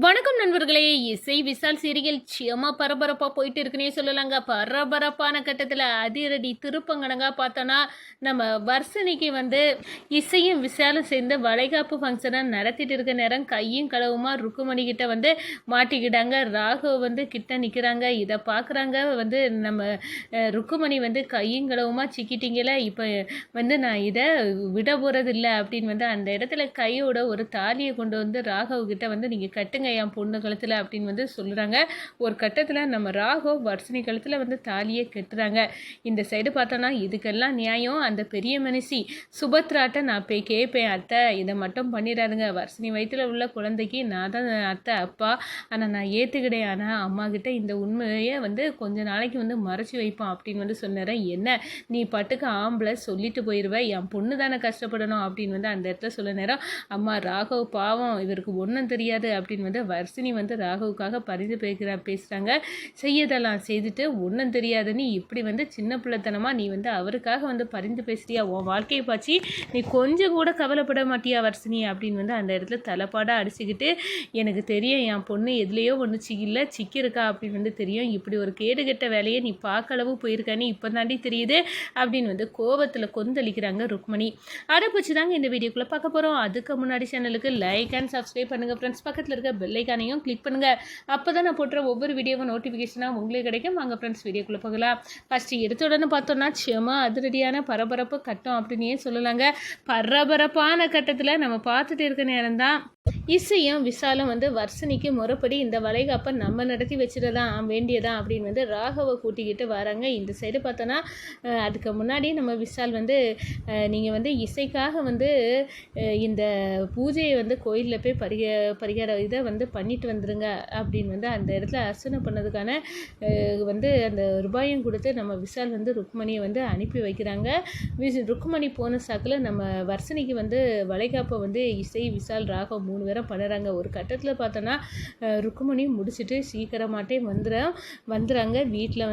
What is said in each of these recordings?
வணக்கம் நண்பர்களே. இசை விசால் சீரியல் செம பரபரப்பாக போயிட்டு இருக்குன்னே சொல்லலாங்க. பரபரப்பான கட்டத்தில் அதிரடி திருப்பங்கனங்க பார்த்தோன்னா, நம்ம வர்ஷினிக்கு இசையும் விசாலும் சேர்ந்து வளைகாப்பு ஃபங்க்ஷனை நடத்திட்டு இருக்க நேரம் கையும் களவுமா ருக்குமணி கிட்ட மாட்டிக்கிட்டாங்க. ராகவ் கிட்ட நிற்கிறாங்க. இதை பார்க்குறாங்க நம்ம ருக்குமணி கையும் களவுமா சிக்கிட்டீங்களே, இப்போ நான் இதை விட போகிறதில்ல அப்படின்னு அந்த இடத்துல கையோட ஒரு தாலியை கொண்டு ராகவ் கிட்ட நீங்கள் கட்டுங்க என் பொண்ணு கழுத்தில் அப்படின்னு சொல்கிறாங்க. ஒரு கட்டத்தில் நம்ம ராகவ் வர்ஷினி கழுத்தில் தாலியை கட்டுறாங்க. இந்த சைடு பார்த்தோன்னா இதுக்கெல்லாம் நியாயம் அந்த பெரிய மனுஷி சுபத்ராட்ட நான் போய் கேட்பேன், அத்தை இதை மட்டும் பண்ணிடாதுங்க, வர்ஷினி வயிற்றில் உள்ள குழந்தைக்கு நான் தான் அத்தை அப்பா, ஆனால் நான் ஏற்றுக்கிட்டேன், ஆனால் அம்மா கிட்ட இந்த உண்மையை கொஞ்ச நாளைக்கு மறைச்சி வைப்பான் அப்படின்னு சொன்னேன். என்ன நீ பட்டுக்கு ஆம்பளை சொல்லிட்டு போயிடுவேன், என் பொண்ணு தானே கஷ்டப்படணும் அப்படின்னு அந்த இடத்துல சொல்ல நேரம், அம்மா ராகவ் பாவம் இவருக்கு ஒன்றும் தெரியாது அப்படின்னு வர்ஷினி ராகவுக்காக பரிந்து பேசுகிறாங்க. செய்யதெல்லாம் செய்துட்டு ஒன்றும் தெரியாதுன்னு இப்படி சின்ன பிள்ளைத்தனமாக நீ அவருக்காக பரிந்து பேசுறியா, உன் வாழ்க்கையை பாய்ச்சி நீ கொஞ்சம் கூட கவலைப்பட மாட்டியா வர்ஷினி அப்படின்னு அந்த இடத்துல தலைப்பாடாக அடிச்சுக்கிட்டு, எனக்கு தெரியும் என் பொண்ணு எதுலேயோ ஒன்று சிக்கியிருக்கா அப்படின்னு தெரியும், இப்படி ஒரு கேடுகட்ட வேலையை நீ பார்க்களவு போயிருக்கானே இப்போ தாண்டி தெரியுது அப்படின்னு கோபத்தில் கொந்தளிக்கிறாங்க ருக்மணி. அதை பற்றி தாங்க இந்த வீடியோக்குள்ளே பார்க்க போகிறோம். அதுக்கு முன்னாடி சேனலுக்கு லைக் அண்ட் சப்ஸ்கிரைப் பண்ணுங்கள் ஃப்ரெண்ட்ஸ். பக்கத்தில் இருக்க பெல்லைக்கானையும் கிளிக் பண்ணுங்கள். அப்போ தான் நான் போட்டுற ஒவ்வொரு வீடியோவும் நோட்டிஃபிகேஷனாக உங்களுக்கு கிடைக்கும். வாங்க ஃப்ரெண்ட்ஸ் வீடியோக்குள்ளே போகலாம். ஃபஸ்ட்டு எடுத்த உடனே பார்த்தோன்னா செம அதிரடியான பரபரப்பு கட்டம் அப்படின்னே சொல்லலாங்க. பரபரப்பான கட்டத்தில் நம்ம பார்த்துட்டு இருக்க நேரம் தான் இசையும் விசாலும் வர்ஷினிக்கு முறைப்படி இந்த வளைகாப்பை நம்ம நடத்தி வச்சிடதான் வேண்டியதான் அப்படின்னு ராகவை கூட்டிக்கிட்டு வராங்க. இந்த சைடு பார்த்தோன்னா அதுக்கு முன்னாடி நம்ம விசால் நீங்கள் இசைக்காக இந்த பூஜையை கோயிலில் போய் பரிகார இதை பண்ணிட்டு வந்துடுங்க அப்படின்னு அந்த இடத்துல அர்ச்சனை பண்ணதுக்கான அந்த ரூபாயும் கொடுத்து நம்ம விசால் ருக்மணியை அனுப்பி வைக்கிறாங்க. ருக்மணி போன சாக்கில் நம்ம வர்ஷினிக்கு வளைகாப்பை இசை விசால் ராகவ் 3 பேரும் பண்ணுறாங்க. ஒரு கட்டத்தில் பார்த்தோன்னா ருக்குமணி முடிச்சுட்டு சீக்கிரமாட்டே வந்துடுறாங்க. வீட்டில்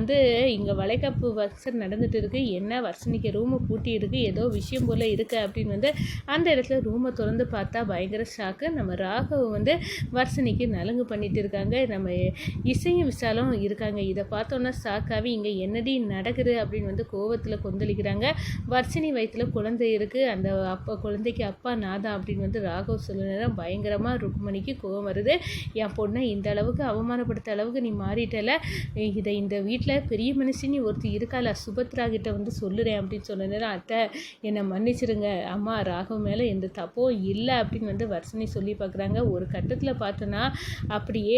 இங்கே வளைகாப்பு ஃபங்க்ஷன் நடந்துட்டு இருக்குது, என்ன வர்ஷினிக்கு ரூமை பூட்டி இருக்குது, ஏதோ விஷயம் போல் இருக்குது அப்படின்னு அந்த இடத்துல ரூமை திறந்து பார்த்தா பயங்கர ஷாக்கு. நம்ம ராகவ் வர்ஷினிக்கு நலங்கு பண்ணிட்டு இருக்காங்க. நம்ம இசையும் விசாலும் இருக்காங்க. இதை பார்த்தோன்னா ஷாக்காகவே இங்கே என்னடி நடக்குது அப்படின்னு கோவத்தில் கொந்தளிக்கிறாங்க. வர்ஷினி வயிற்றில் குழந்தை இருக்குது, அந்த குழந்தைக்கு அப்பா நாதா அப்படின்னு ராகவ் சொல்ல நேரம் பயங்கரமாக ருக்மணிக்கு கோவம் வருது. என் பொண்ணை இந்த அளவுக்கு அவமானப்படுத்த அளவுக்கு நீ மாறிட்டல, இதை இந்த வீட்டில் பெரிய மனுஷனி ஒருத்தி இருக்கால சுபத்ரா கிட்ட சொல்லுறேன் அப்படின்னு சொன்ன நேரம், அத்தை என்னை மன்னிச்சிருங்க அம்மா, ராகவ் மேலே எந்த தப்போ இல்லை அப்படின்னு வர்ஷினி சொல்லி பார்க்குறாங்க. ஒரு கட்டத்தில் பார்த்தோன்னா அப்படியே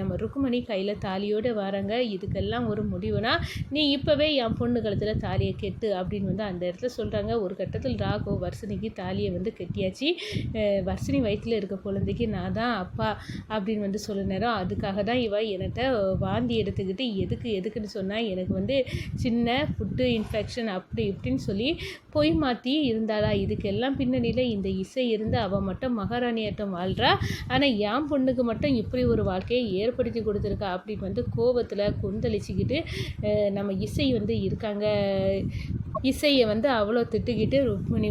நம்ம ருக்மணி கையில் தாலியோடு வராங்க. இதுக்கெல்லாம் ஒரு முடிவுனா நீ இப்போவே என் பொண்ணு கழுத்தில் தாலியை கெட்டு அப்படின்னு அந்த இடத்துல சொல்கிறாங்க. ஒரு கட்டத்தில் ராகவ் வர்ஷினிக்கு தாலியை கெட்டியாச்சு. வர்ஷினி வயிற்றில் இருக்க குழந்தைக்கு நான் தான் அப்பா அப்படின்னு சொல்ல நேரம், அதுக்காக தான் இவ என்கிட்ட வாந்தி எடுத்துக்கிட்டு எதுக்குன்னு சொன்னால் எனக்கு சின்ன ஃபுட்டு இன்ஃபெக்ஷன் அப்படி இப்படின்னு சொல்லி பொய் மாற்றி இருந்தாளா, இதுக்கெல்லாம் பின்னணியில் இந்த இசை இருந்து அவள் மட்டும் மகாராணியாட்டம் வாழ்கிறா, ஆனால் என் பொண்ணுக்கு மட்டும் இப்படி ஒரு வாழ்க்கையை ஏற்படுத்தி கொடுத்துருக்கா அப்படின்னு கோபத்தில் கொந்தளிச்சிக்கிட்டு நம்ம இசை இருக்காங்க. இசையை அவ்வளோ திட்டுக்கிட்டு ருக்மணி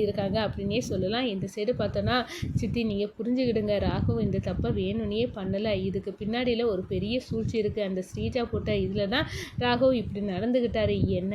இருக்காங்க அப்படின்னே சொல்லலாம். இந்த சைடு பார்த்தோன்னா, சித்தி நீங்கள் புரிஞ்சுக்கிடுங்க, ராகவ் இந்த தப்பை வேணும்னே பண்ணலை, இதுக்கு பின்னாடியில் ஒரு பெரிய சூழ்ச்சி இருக்குது, அந்த ஸ்ரீஜா போட்ட இதில் தான் ராகவ் இப்படி நடந்துக்கிட்டார், என்ன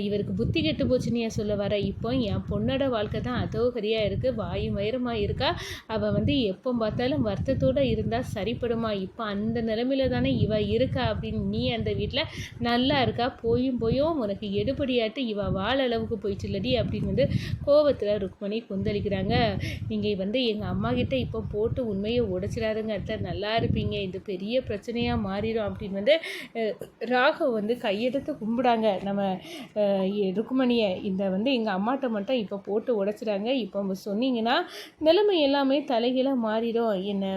இவருக்கு புத்தி கெட்டு போச்சுன்னு ஏன் சொல்ல வர, இப்போ என் பொண்ணோட வாழ்க்கை தான் அதோகரியாக இருக்குது, வாயும் வயிறமாக இருக்கா, அவள் எப்போ பார்த்தாலும் வருத்தத்தோடு இருந்தால் சரிப்படுமா, இப்போ அந்த நிலைமையில தானே இவ இருக்கா அப்படின்னு நீ அந்த வீட்டில் நல்லா இருக்கா, போயும் உனக்கு எடுபடியாட்டு இவ வாழ அளவுக்கு போயிடுச்சுல்லடி அப்படின்னு கோபத்தில் ருக்மணி கொந்தளிக்கிறாங்க. நீங்கள் எங்கள் அம்மா கிட்ட இப்போ போட்டு உண்மையை உடைச்சிடாதுங்க அத்தை, நல்லா இருப்பீங்க, இது பெரிய பிரச்சனையாக மாறிடும் அப்படின்னு ராகவ் கையெடுத்து கும்பிடாங்க நம்ம ருக்மணியை. இந்த எங்கள் அம்மாட்ட மட்டும் இப்போ போட்டு உடைச்சிடாங்க, இப்போ சொன்னீங்கன்னா நிலைமை எல்லாமே தலைகீழாக மாறிடும், என்னை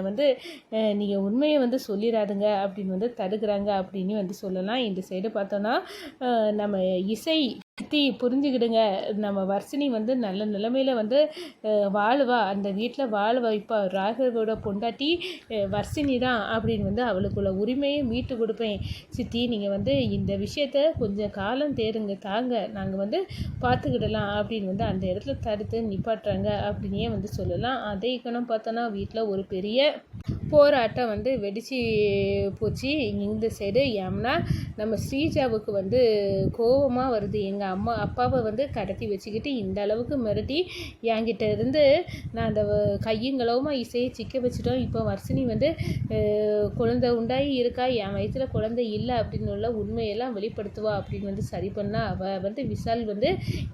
நீங்கள் உண்மையை சொல்லிடாதுங்க அப்படின்னு தடுக்கிறாங்க அப்படின்னு சொல்லலாம். இந்த சைடு பார்த்தோன்னா நம்ம இசை சித்தி புரிஞ்சுக்கிடுங்க. நம்ம வர்ஷினி வந்து நல்ல நிலைமையில் வந்து வாழுவா, அந்த வீட்டில் வாழுவா. இப்போ ராகவோட பொண்டாட்டி வர்ஷினி தான் அப்படின்னு வந்து அவளுக்குள்ள உரிமையை மீட்டு கொடுப்பேன். சித்தி நீங்கள் வந்து இந்த விஷயத்த கொஞ்சம் காலம் தாங்க, நாங்கள் வந்து பார்த்துக்கிடலாம் அப்படின்னு வந்து அந்த இடத்துல தடுத்து நிப்பாட்டுறாங்க அப்படின்னே வந்து சொல்லலாம். அதே கணம் பார்த்தோன்னா வீட்டில் ஒரு பெரிய போராட்டம் வந்து வெடிச்சு போச்சு. இந்த சைடு ஏம்னா நம்ம ஸ்ரீஜாவுக்கு வந்து கோபமாக வருது. எங்கள் அப்பாவை வந்து கடத்தி வச்சுக்கிட்டு இந்த அளவுக்கு மிரட்டி என்கிட்ட இருந்து நான் அந்த கையுங்களவுமா இசையை சிக்க வச்சுட்டோம். இப்போ வர்ஷினி வந்து குழந்தை உண்டாகி இருக்கா, என் வயிற்றில் குழந்தை இல்லை அப்படின்னு உள்ள உண்மையெல்லாம் வெளிப்படுத்துவா அப்படின்னு வந்து சரி பண்ணால் அவள் வந்து விஷால் வந்து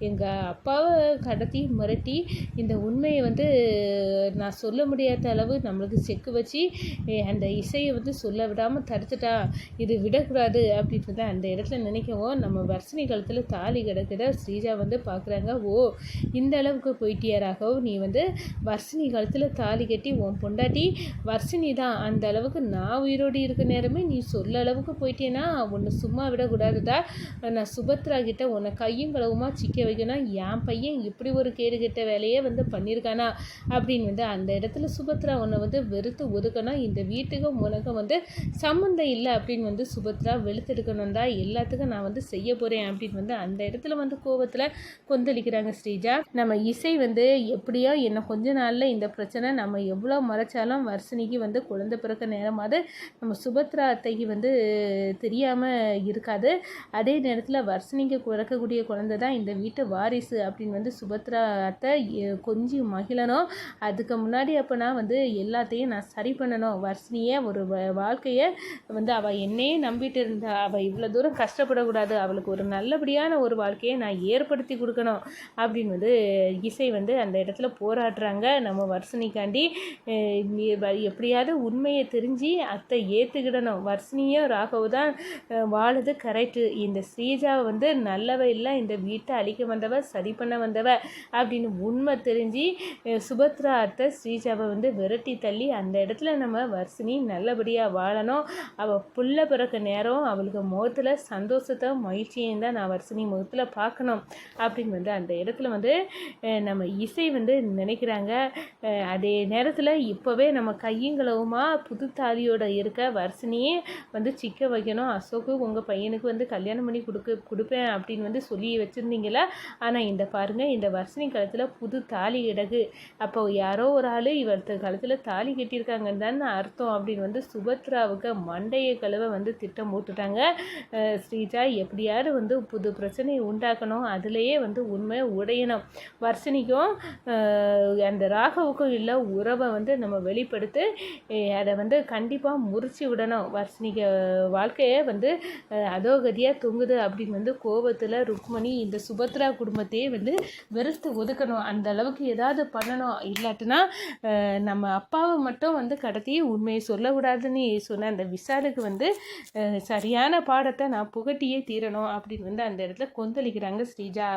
எங்கள் அப்பாவை கடத்தி மிரட்டி இந்த உண்மையை வந்து நான் சொல்ல முடியாத அளவு நம்மளுக்கு செக்கு வச்சு அந்த இசையை வந்து சொல்ல விடாமல் தடுத்துட்டா. இது விடக்கூடாது அப்படின்றத அந்த இடத்துல நினைக்கவும் நம்ம வர்ஷினி காலத்தில் தாலி கிடக்குத ஸ்ரீஜா வந்து பார்க்குறாங்க. ஓ இந்த அளவுக்கு போயிட்டியாராகவும், நீ வந்து வர்ஷினி காலத்தில் தாலி கட்டி உன் பொண்டாட்டி வர்ஷினி தான், அந்த அளவுக்கு நான் உயிரோடு இருக்க நேரமே நீ சொல்ல அளவுக்கு போயிட்டேன்னா உன்னை சும்மா விடக்கூடாதுதா. நான் சுபத்ரா கிட்ட உன்னை கையும் களவுமா சிக்க வைக்கணும். என் பையன் இப்படி ஒரு கேடு கெட்ட வேலையே வந்து பண்ணியிருக்கானா அப்படின்னு வந்து அந்த இடத்துல சுபத்ரா உன்னை வந்து வெறுத்து ஒதுக்கணும். இந்த வீட்டுக்கும் உனக்கும் வந்து சம்மந்தம் இல்லை அப்படின்னு வந்து சுபத்ரா வெளுத்தெடுக்கணும் தான், எல்லாத்துக்கும் நான் வந்து செய்ய போகிறேன் அப்படின்னு வந்து அந்த இடத்துல வந்து கோபத்தில் கொந்தளிக்கிறாங்க ஸ்ரீஜா. நம்ம இசை வந்து எப்படியோ என்ன கொஞ்ச நாளில் இந்த பிரச்சனை நம்ம எவ்வளோ மறைச்சாலும் வர்ஷினிக்கு வந்து குழந்தை பிறக்க நேரமாவது நம்ம சுபத்ரா அத்தைக்கு வந்து தெரியாமல் இருக்காது. அதே நேரத்தில் வர்ஷினிக்கு பிறக்கக்கூடிய குழந்தை தான் இந்த வீட்டு வாரிசு அப்படின்னு வந்து சுபத்ரா அத்தை கொஞ்சம் மகிழணும். அதுக்கு முன்னாடி அப்போ நான் வந்து எல்லாத்தையும் நான் சரி பண்ணணும். வர்ஷினியை ஒரு வாழ்க்கையை வந்து அவள் என்னையே நம்பிட்டு இருந்தா, அவள் இவ்வளோ தூரம் கஷ்டப்படக்கூடாது, அவளுக்கு ஒரு நல்லபடியான ஒரு வாழ்க்கையை நான் ஏற்படுத்தி கொடுக்கணும் அப்படின்னு வந்து இசை வந்து அந்த இடத்துல போராடுறாங்க. நம்ம வர்ஷினிக்காண்டி எப்படியாவது உண்மையை தெரிஞ்சு அத்தை ஏற்றுக்கிடணும். வர்ஷினியும் ராகவ் தான் வாழுது கரெக்டு, இந்த ஸ்ரீஜாவை வந்து நல்லவ இல்லை, இந்த வீட்டை அழிக்க வந்தவ, சரி பண்ண வந்தவ அப்படின்னு உண்மை தெரிஞ்சு சுபத்ரா அத்தை ஸ்ரீஜாவை வந்து விரட்டி தள்ளி அந்த இடத்துல நம்ம வர்ஷினி நல்லபடியாக வாழணும். அவள் புள்ள பிறக்க நேரம் அவளுக்கு முகத்தில் சந்தோஷத்தை மகிழ்ச்சியும் தான் நான் வர்ஷினி முகத்தில் பார்க்கணும் அப்படின்னு வந்து அந்த இடத்துல வந்து நம்ம இசை வந்து நினைக்கிறாங்க. அதே நேரத்தில் இப்போவே நம்ம கையுங்களவுமா புது தாலியோட இருக்க வர்ஷினியே வந்து சிக்க வைக்கணும். அசோக்கு உங்கள் பையனுக்கு வந்து கல்யாணம் பண்ணி கொடுப்பேன் அப்படின்னு வந்து சொல்லி வச்சுருந்தீங்களா, ஆனால் இந்த பாருங்கள் இந்த வர்ஷினி காலத்தில் புது தாலி கிடக்கு, அப்போ யாரோ ஒரு ஆள் இவர்த்த காலத்தில் தாலி கட்டியிருக்காங்கன்னு தான் அர்த்தம் அப்படின்னு வந்து சுபத்ராவுக்கு மண்டையை கழுவ வந்து திட்டம் போட்டுட்டாங்க. ஸ்ரீஜா எப்படியாவது வந்து புது பிரச்சனையை உண்டாக்கணும், அதுலேயே வந்து உண்மை உடையணும். வர்ஷினிக்கும் அந்த ராகவுக்கும் இல்லை உறவை வந்து நம்ம வெளிப்படுத்தி அதை வந்து கண்டிப்பாக முறிச்சு விடணும். வர்ஷினிக்கு வாழ்க்கையை வந்து அதோகதியாக தொங்குது அப்படின்னு வந்து கோபத்தில் ருக்மணி இந்த சுபத்ரா குடும்பத்தையே வந்து வெறுத்து ஒதுக்கணும். அந்த அளவுக்கு ஏதாவது பண்ணணும், இல்லாட்டினா நம்ம அப்பாவை மட்டும் வந்து கடத்தி உண்மையை சொல்லக்கூடாதுன்னு சொன்ன அந்த விஷாலுக்கு வந்து சரியான பாடத்தை நான் புகட்டியே தீரணும் அப்படின்னு வந்து அந்த இடத்துல கொந்தளிக்கிறாங்க ஸ்ரீஜா.